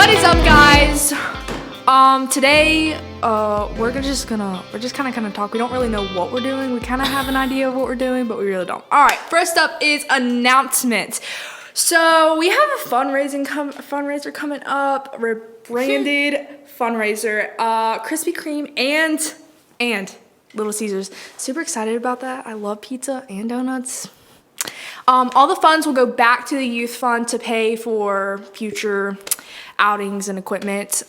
What is up, guys? Today, we're just kind of talk. We don't really know what we're doing. We kind of have an idea of what we're doing, but we really don't. All right, first up is announcements. So we have a fundraiser coming up, rebranded fundraiser, Krispy Kreme and Little Caesars. Super excited about that. I love pizza and donuts. All the funds will go back to the youth fund to pay for future outings and equipment.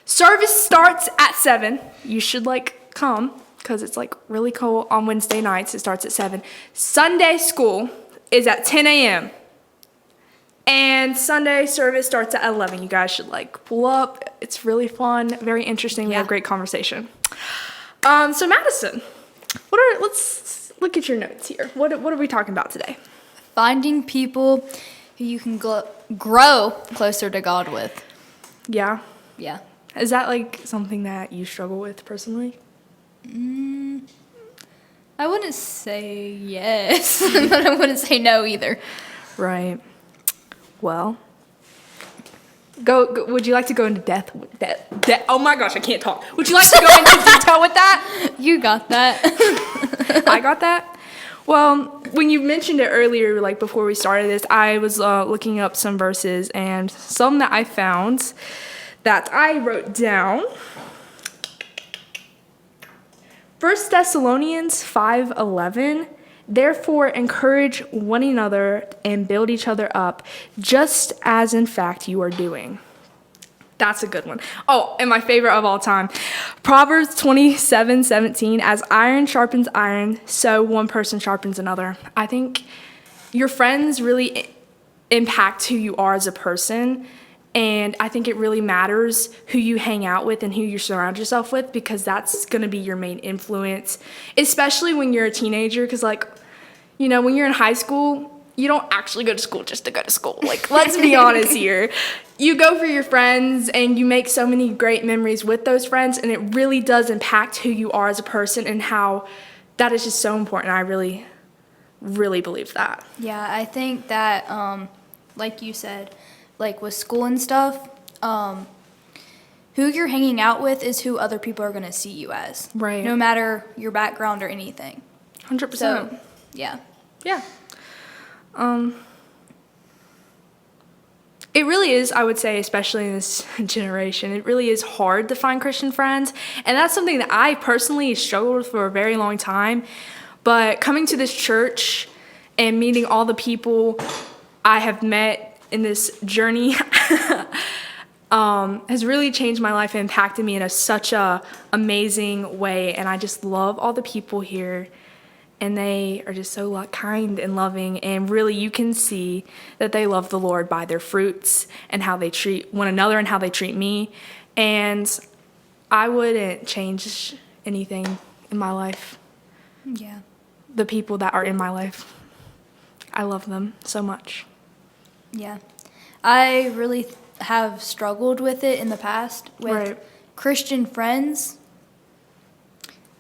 Service starts at 7. You should come because it's really cool on Wednesday nights. It starts at 7. Sunday school is at 10 a.m. And Sunday service starts at 11. You guys should pull up. It's really fun, very interesting. We have great conversation. So Madison, let's look at your notes here. What are we talking about today? Finding people who you can grow closer to God with. Yeah. Yeah. Is that something that you struggle with personally? I wouldn't say yes, but I wouldn't say no either. Right. Well, go. Would you like to go into depth? Oh my gosh, I can't talk. Would you like to go into detail with that? You got that. I got that. Well, when you mentioned it earlier, before we started this, I was looking up some verses and some that I found that I wrote down. 1 Thessalonians 5:11. Therefore, encourage one another and build each other up, just as in fact you are doing. That's a good one. Oh, and my favorite of all time, Proverbs 27:17. As iron sharpens iron, so one person sharpens another. I think your friends really impact who you are as a person. And I think it really matters who you hang out with and who you surround yourself with, because that's going to be your main influence, especially when you're a teenager. Because, when you're in high school, you don't actually go to school just to go to school. Let's be honest here. You go for your friends and you make so many great memories with those friends, and it really does impact who you are as a person and how that is just so important. I really, really believe that. Yeah, I think that, like you said, with school and stuff, who you're hanging out with is who other people are going to see you as. Right. No matter your background or anything. 100%. So, yeah. Yeah. It really is, I would say, especially in this generation, it really is hard to find Christian friends. And that's something that I personally struggled with for a very long time. But coming to this church and meeting all the people I have met in this journey has really changed my life and impacted me in such a amazing way. And I just love all the people here, and they are just so kind and loving, and really you can see that they love the Lord by their fruits and how they treat one another and how they treat me. And I wouldn't change anything in my life. Yeah. The people that are in my life, I love them so much. Yeah. I really have struggled with it in the past with Christian friends,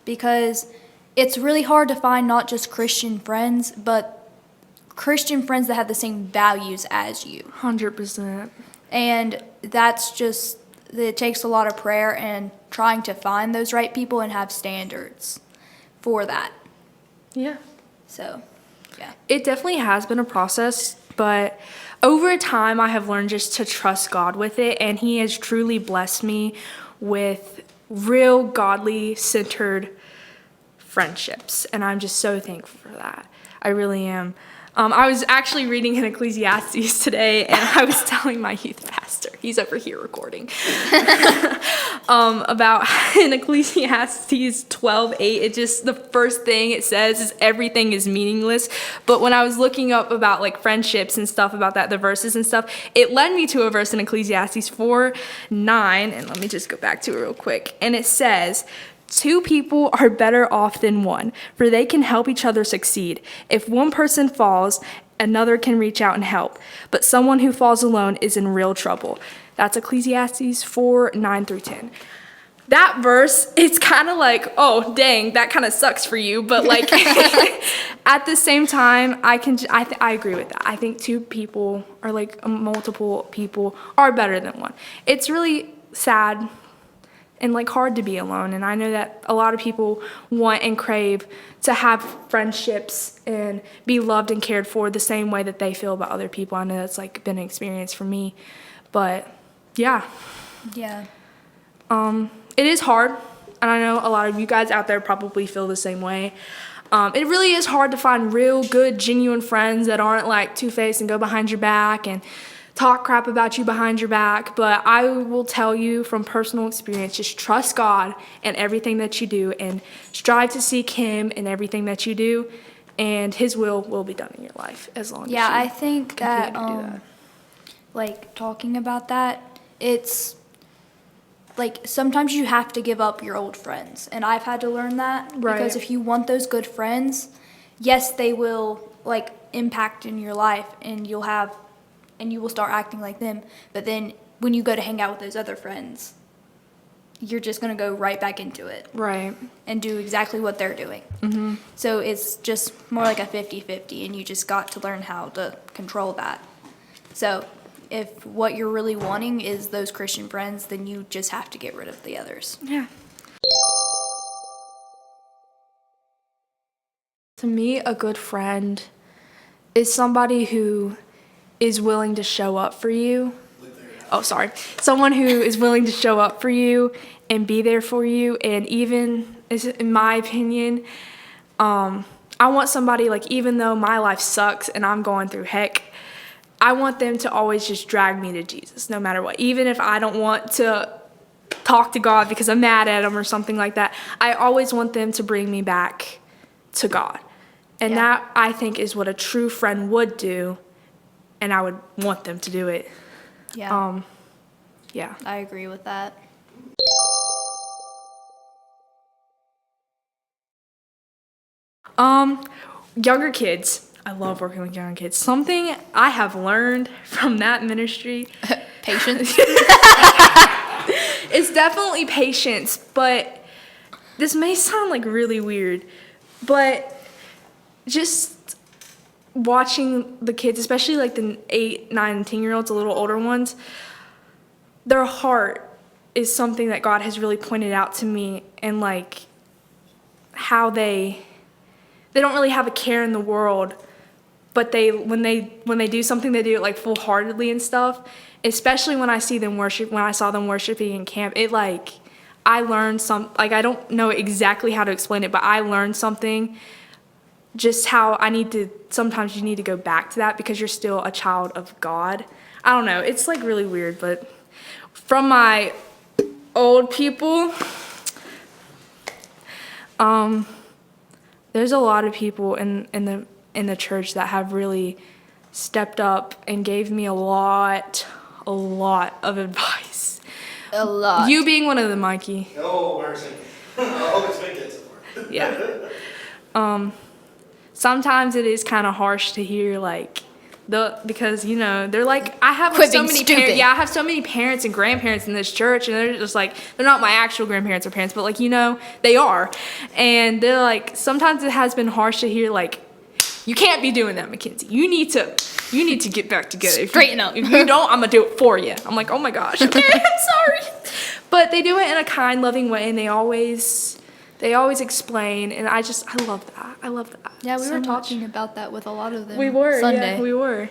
because it's really hard to find not just Christian friends, but Christian friends that have the same values as you. 100%. And it takes a lot of prayer and trying to find those right people and have standards for that. Yeah. So, yeah. It definitely has been a process, but over time I have learned just to trust God with it, and He has truly blessed me with real godly centered friendships, and I'm just so thankful for that. I really am. I was actually reading in Ecclesiastes today, and I was telling my youth pastor, he's over here recording, about in Ecclesiastes 12:8, it just, the first thing it says is everything is meaningless. But when I was looking up about friendships and stuff about that, the verses and stuff, it led me to a verse in Ecclesiastes 4:9, and let me just go back to it real quick. And it says, 2 people are better off than one, for they can help each other succeed. If one person falls, another can reach out and help. But someone who falls alone is in real trouble. That's Ecclesiastes 4:9-10. that verse, it's kind of like, oh, dang, that kind of sucks for you. But like, at the same time, I agree with that. I think two people or like multiple people are better than one. It's really sad and like hard to be alone. And I know that a lot of people want and crave to have friendships and be loved and cared for the same way that they feel about other people. I know that's like been an experience for me, but yeah. Yeah. It is hard, and I know a lot of you guys out there probably feel the same way. It really is hard to find real, good, genuine friends that aren't like two-faced and go behind your back and talk crap about you behind your back. But I will tell you from personal experience, just trust God in everything that you do and strive to seek Him in everything that you do, and His will be done in your life as long as you I think that, continue to do that. like, talking about that, it's like sometimes you have to give up your old friends, and I've had to learn that. Right. Because if you want those good friends, yes, they will like impact in your life, and you will start acting like them. But then when you go to hang out with those other friends, you're just gonna go right back into it, Right. and do exactly what they're doing. Mm-hmm. So it's just more like a 50-50, and you just got to learn how to control that. So if what you're really wanting is those Christian friends, then you just have to get rid of the others. Yeah. To me, a good friend is somebody who is willing to show up for you. Oh, sorry. Someone who is willing to show up for you and be there for you. And even, in my opinion, I want somebody, like, even though my life sucks and I'm going through heck, I want them to always just drag me to Jesus, no matter what. Even if I don't want to talk to God because I'm mad at Him or something like that, I always want them to bring me back to God. And that, I think, is what a true friend would do, and I would want them to do it. Yeah. Yeah. I agree with that. Younger kids. I love working with young kids. Something I have learned from that ministry. Patience. It's definitely patience, but this may sound like really weird, but just watching the kids, especially like the 8, 9, and 10-year-olds, the little older ones, their heart is something that God has really pointed out to me, and like how they don't really have a care in the world, but when they do something, they do it like full-heartedly and stuff. Especially when I saw them worshiping in camp, it like I learned I don't know exactly how to explain it, but I learned something. Just how sometimes you need to go back to that because you're still a child of God. I don't know, it's like really weird, but from my old people, there's a lot of people in the church that have really stepped up and gave me a lot of advice. A lot. You being one of them, Mikey. Oh, we're saying. Oh, it's been good so far. Yeah. Sometimes it is kind of harsh to hear like because they're like I have Quit so being many stupid. parents. Yeah, I have so many parents and grandparents in this church, and they're just like they're not my actual grandparents or parents, but like they are, and they're like sometimes it has been harsh to hear like you can't be doing that, Mackenzie. You need to get back together. Straighten up. If you don't, I'm gonna do it for you. I'm like, oh my gosh, okay, I'm sorry, but they do it in a kind, loving way, and they always explain, and I love that. I love that. Yeah, we so were much. talking about that with a lot of them. We were, Sunday. yeah, we were.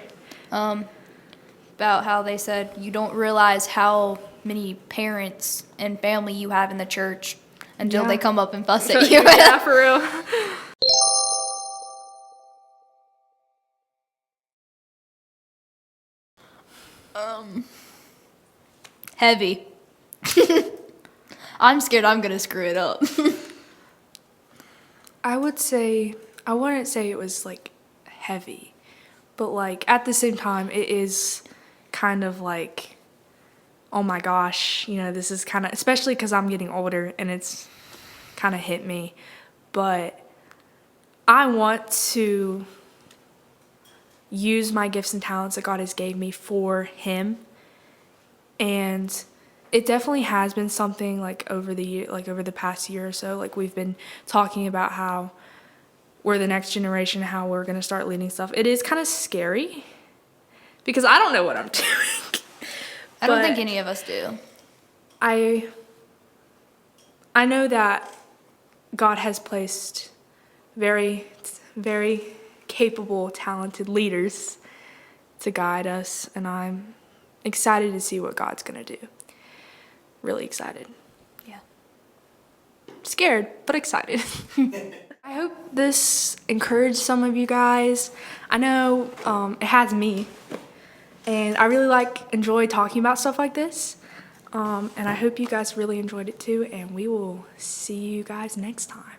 About how they said you don't realize how many parents and family you have in the church until Yeah. they come up and fuss at you. Yeah, for real. Heavy. I'm scared I'm gonna screw it up. I wouldn't say it was like heavy, but like at the same time it is kind of like, oh my gosh, this is kind of, especially because I'm getting older and it's kind of hit me, but I want to use my gifts and talents that God has gave me for Him, and it definitely has been something like over the past year or so. Like we've been talking about how we're the next generation, how we're gonna start leading stuff. It is kind of scary because I don't know what I'm doing. I don't think any of us do. I know that God has placed very, very capable, talented leaders to guide us, and I'm excited to see what God's gonna do. Really excited. Yeah. Scared, but excited. I hope this encouraged some of you guys. I know it has me, and I really enjoy talking about stuff like this. And I hope you guys really enjoyed it too, and we will see you guys next time.